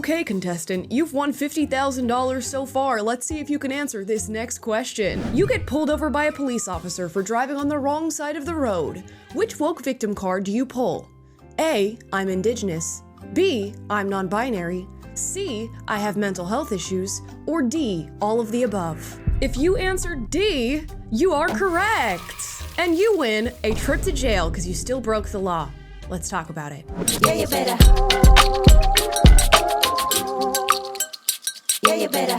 Okay, contestant, you've won $50,000 so far. Let's see if you can answer this next question. You get pulled over by a police officer for driving on the wrong side of the road. Which woke victim card do you pull? A, I'm indigenous. B, I'm non-binary. C, I have mental health issues. Or D, all of the above. If you answered D, you are correct. And you win a trip to jail because you still broke the law. Let's talk about it. Yeah, you better. Yeah, you better.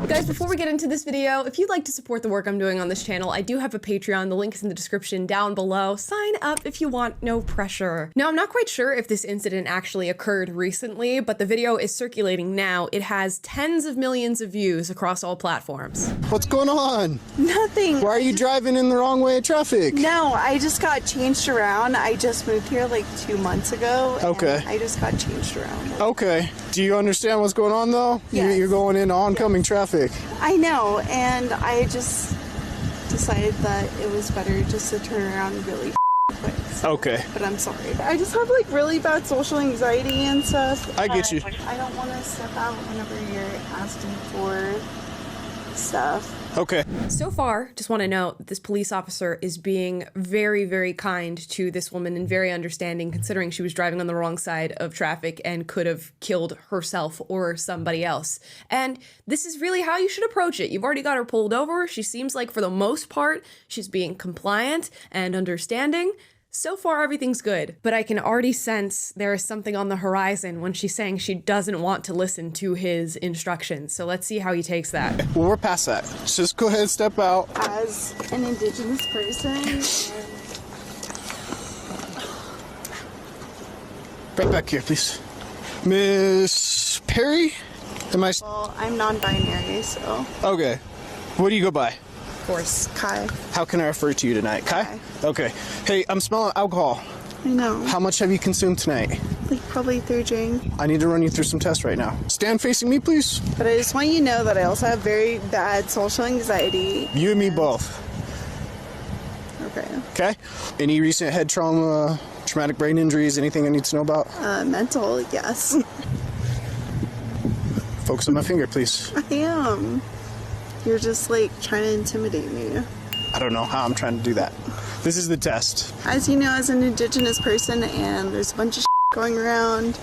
Guys, before we get into this video, if you'd like to support the work I'm doing on this channel, I do have a Patreon. The link is in the description down below. Sign up if you want, no pressure. Now, I'm not quite sure if this incident actually occurred recently, but the video is circulating now. It has tens of millions of views across all platforms. What's going on? Nothing. Why are you driving in the wrong way of traffic? No, I just got changed around. I just moved here like 2 months ago. Okay. I just got changed around. Okay. Do you understand what's going on though? Yes. You're going into oncoming traffic. I know, and I just decided that it was better just to turn around really quick. So, Okay. but I'm sorry. I just have like really bad social anxiety and stuff. I get you. I don't want to step out whenever you're asking for stuff. Okay. So far, just want to note that this police officer is being very, very kind to this woman and very understanding, considering she was driving on the wrong side of traffic and could have killed herself or somebody else. And this is really how you should approach it. You've already got her pulled over. She seems like, for the most part, she's being compliant and understanding. So far, everything's good, but I can already sense there is something on the horizon when she's saying she doesn't want to listen to his instructions. So let's see how he takes that. Well, we're past that. Just go ahead and step out. As an indigenous person, Right back here, please. Miss Perry? well, I'm non-binary, so Okay. What do you go by? of course, Kai. How can I refer to you tonight? Kai? Okay. Hey, I'm smelling alcohol. I know. How much have you consumed tonight? Like probably 3 drink. I need to run you through some tests right now. Stand facing me, please. But I just want you to know that I also have very bad social anxiety. You and me both. Okay. Okay? Any recent head trauma, traumatic brain injuries, anything I need to know about? Mental, yes. Focus on my finger, please. I am. You're just like trying to intimidate me. I don't know how I'm trying to do that. This is the test. As you know, as an indigenous person, and there's a bunch of going around,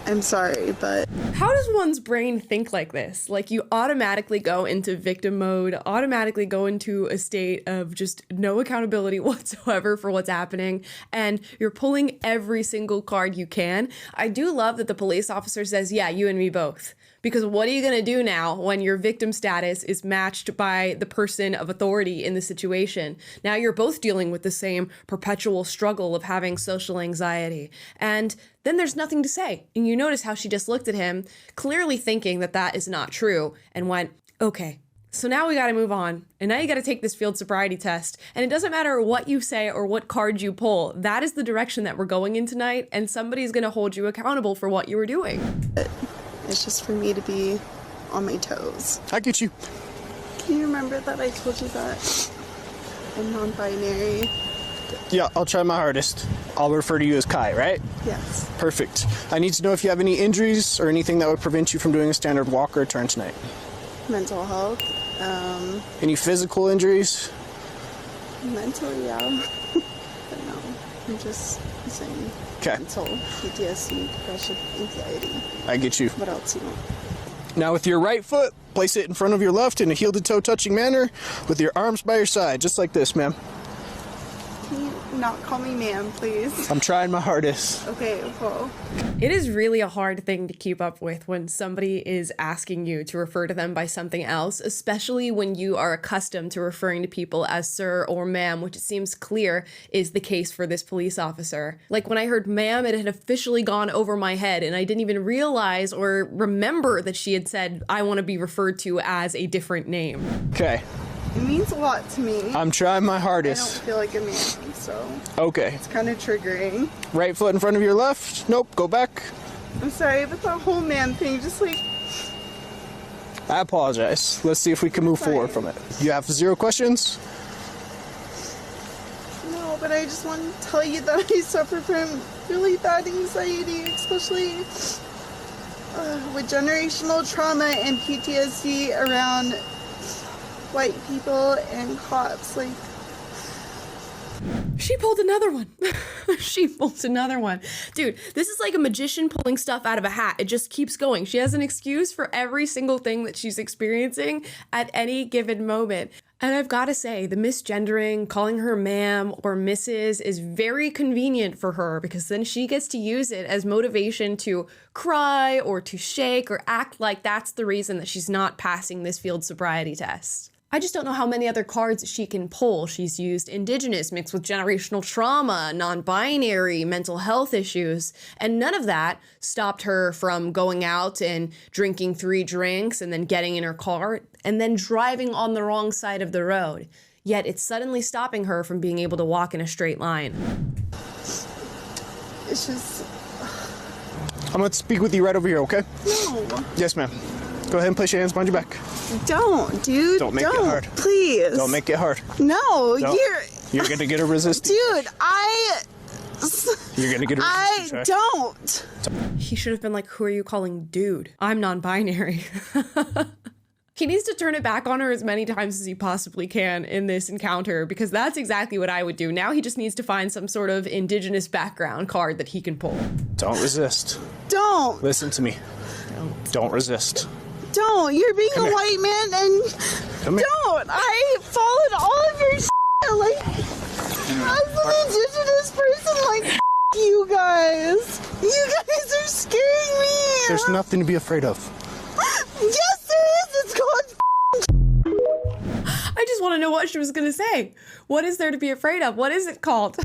I'm sorry, but How does one's brain think like this? Like, you automatically go into victim mode, automatically go into a state of just no accountability whatsoever for what's happening, and you're pulling every single card you can. I do love that the police officer says, yeah, you and me both. Because what are you going to do now when your victim status is matched by the person of authority in the situation? Now you're both dealing with the same perpetual struggle of having social anxiety. And then there's nothing to say. And you notice how she just looked at him, clearly thinking that that is not true, and went, okay. So now we got to move on. And now you got to take this field sobriety test. And it doesn't matter what you say or what card you pull. That is the direction that we're going in tonight. And somebody's going to hold you accountable for what you were doing. it's just for me to be on my toes. I get you. Can you remember that I told you that I'm non-binary? Yeah, I'll try my hardest. I'll refer to you as Kai, right? Yes. Perfect. I need to know if you have any injuries or anything that would prevent you from doing a standard walk or turn tonight. Mental health. Any physical injuries? Mental, yeah. But no, I'm just saying. Okay. Mental, PTSD, depression, anxiety. I get you. What else you want? Now with your right foot, place it in front of your left in a heel-to-toe touching manner with your arms by your side, just like this, ma'am. Can you not call me ma'am, please? I'm trying my hardest. Okay, well. It is really a hard thing to keep up with when somebody is asking you to refer to them by something else, especially when you are accustomed to referring to people as sir or ma'am, which it seems clear is the case for this police officer. Like, when I heard ma'am, it had officially gone over my head, and I didn't even realize or remember that she had said, I want to be referred to as a different name. Okay. It means a lot to me. I'm trying my I hardest. don't feel like a man, so Okay. it's kind of triggering. Right foot in front of your left. Nope, go back. I'm sorry, but the whole man thing, just like, I apologize. Let's see if we can move forward from it. You have 0 questions? no, but I just want to tell you that I suffer from really bad anxiety, especially with generational trauma and PTSD around white people and cops. Like, she pulled another one. She pulled another one. Dude, this is like a magician pulling stuff out of a hat. It just keeps going. She has an excuse for every single thing that she's experiencing at any given moment. And I've got to say, the misgendering, calling her ma'am or Mrs. is very convenient for her, because then she gets to use it as motivation to cry or to shake or act like that's the reason that she's not passing this field sobriety test. I just don't know how many other cards she can pull. She's used indigenous mixed with generational trauma, non-binary, mental health issues, and none of that stopped her from going out and drinking 3 drinks and then getting in her car and then driving on the wrong side of the road. Yet it's suddenly stopping her from being able to walk in a straight line. it's just, I'm going to speak with you right over here, okay? no. Yes, ma'am. Go ahead and place your hands behind your back. Don't, dude. Don't make it hard. Please. Don't make it hard. No, Don't. You're going to get a resistance. Dude, You're going to get a resistance. I don't. He should have been like, who are you calling dude? I'm non-binary. He needs to turn it back on her as many times as he possibly can in this encounter, because that's exactly what I would do. Now he just needs to find some sort of indigenous background card that he can pull. Don't resist. Don't. Listen to me. Don't resist. Don't. You're being Come a here. white man and Come here. don't. I followed all of your shit. Like, as an indigenous person, like, you guys. You guys are scaring me. There's nothing to be afraid of. Yes, there is. It's called. I just want to know what she was going to say. What is there to be afraid of? What is it called?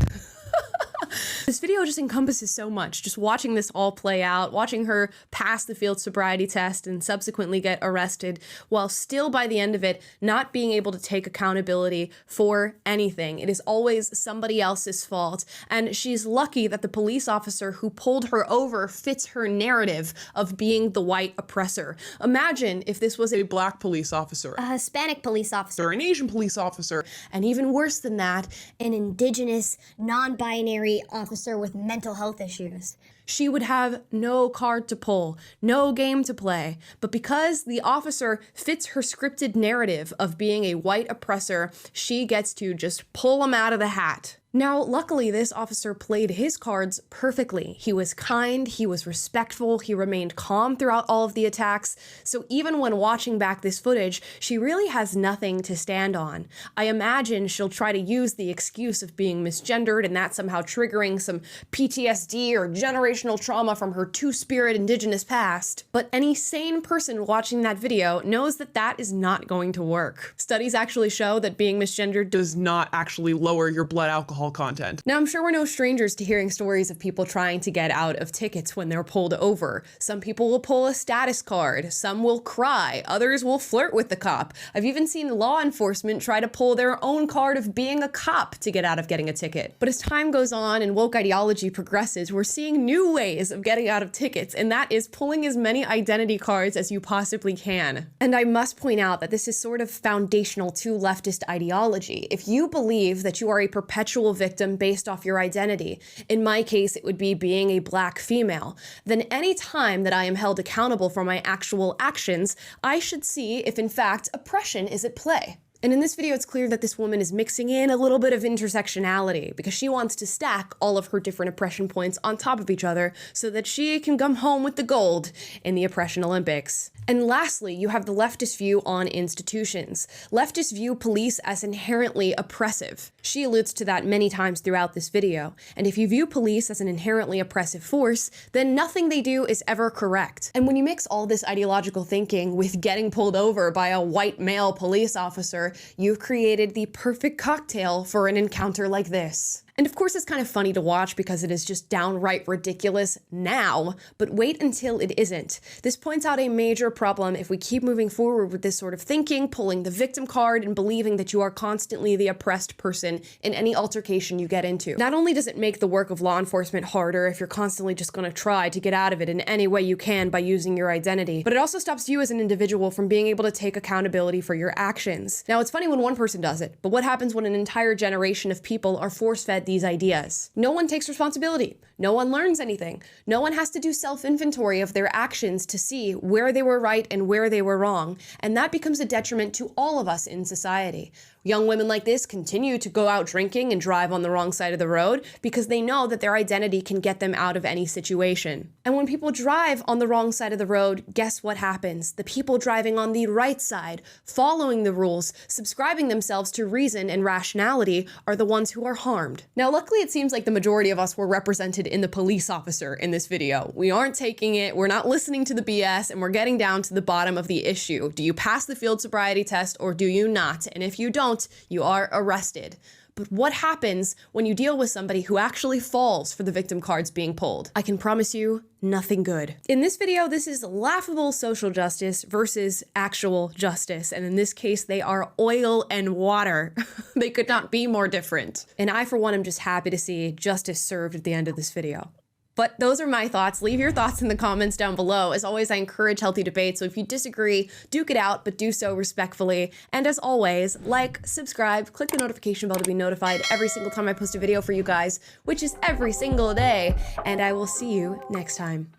This video just encompasses so much. Just watching this all play out, watching her pass the field sobriety test and subsequently get arrested, while still by the end of it not being able to take accountability for anything. It is always somebody else's fault. And she's lucky that the police officer who pulled her over fits her narrative of being the white oppressor. Imagine if this was a black police officer, A Hispanic police officer, or an Asian police officer, and even worse than that, an indigenous, non-binary officer with mental health issues. she would have no card to pull, no game to play. But because the officer fits her scripted narrative of being a white oppressor, she gets to just pull him out of the hat. Now, luckily, this officer played his cards perfectly. He was kind, he was respectful, he remained calm throughout all of the attacks, so even when watching back this footage, she really has nothing to stand on. I imagine she'll try to use the excuse of being misgendered and that somehow triggering some PTSD or generational trauma from her two-spirit indigenous past, but any sane person watching that video knows that that is not going to work. Studies actually show that being misgendered does not actually lower your blood alcohol content. Now, I'm sure we're no strangers to hearing stories of people trying to get out of tickets when they're pulled over. Some people will pull a status card, some will cry, others will flirt with the cop. I've even seen law enforcement try to pull their own card of being a cop to get out of getting a ticket. But as time goes on and woke ideology progresses, we're seeing new ways of getting out of tickets, and that is pulling as many identity cards as you possibly can. And I must point out that this is sort of foundational to leftist ideology. If you believe that you are a perpetual victim based off your identity, in my case it would be being a black female, then any time that I am held accountable for my actual actions, I should see if in fact oppression is at play. And in this video, it's clear that this woman is mixing in a little bit of intersectionality because she wants to stack all of her different oppression points on top of each other so that she can come home with the gold in the oppression Olympics. And lastly, you have the leftist view on institutions. Leftists view police as inherently oppressive. She alludes to that many times throughout this video. And if you view police as an inherently oppressive force, then nothing they do is ever correct. And when you mix all this ideological thinking with getting pulled over by a white male police officer, you've created the perfect cocktail for an encounter like this. And of course, it's kind of funny to watch because it is just downright ridiculous now, but wait until it isn't. This points out a major problem if we keep moving forward with this sort of thinking, pulling the victim card, and believing that you are constantly the oppressed person in any altercation you get into. Not only does it make the work of law enforcement harder if you're constantly just going to try to get out of it in any way you can by using your identity, but it also stops you as an individual from being able to take accountability for your actions. Now, it's funny when one person does it, but what happens when an entire generation of people are force-fed these ideas. No one takes responsibility. No one learns anything. No one has to do self-inventory of their actions to see where they were right and where they were wrong, and that becomes a detriment to all of us in society. Young women like this continue to go out drinking and drive on the wrong side of the road because they know that their identity can get them out of any situation. And when people drive on the wrong side of the road, guess what happens? The people driving on the right side, following the rules, subscribing themselves to reason and rationality, are the ones who are harmed. Now, luckily, it seems like the majority of us were represented in the police officer in this video. We aren't taking it, we're not listening to the BS, and we're getting down to the bottom of the issue. Do you pass the field sobriety test or do you not? And if you don't, you are arrested. But what happens when you deal with somebody who actually falls for the victim cards being pulled? I can promise you, nothing good. In this video, this is laughable social justice versus actual justice. And in this case, they are oil and water. They could not be more different. And I, for one, am just happy to see justice served at the end of this video. But those are my thoughts. Leave your thoughts in the comments down below. As always, I encourage healthy debate, so if you disagree, duke it out, but do so respectfully. And as always, like, subscribe, click the notification bell to be notified every single time I post a video for you guys, which is every single day. And I will see you next time.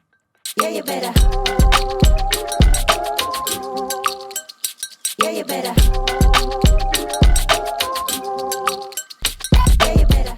Yeah, you better. Yeah, you better.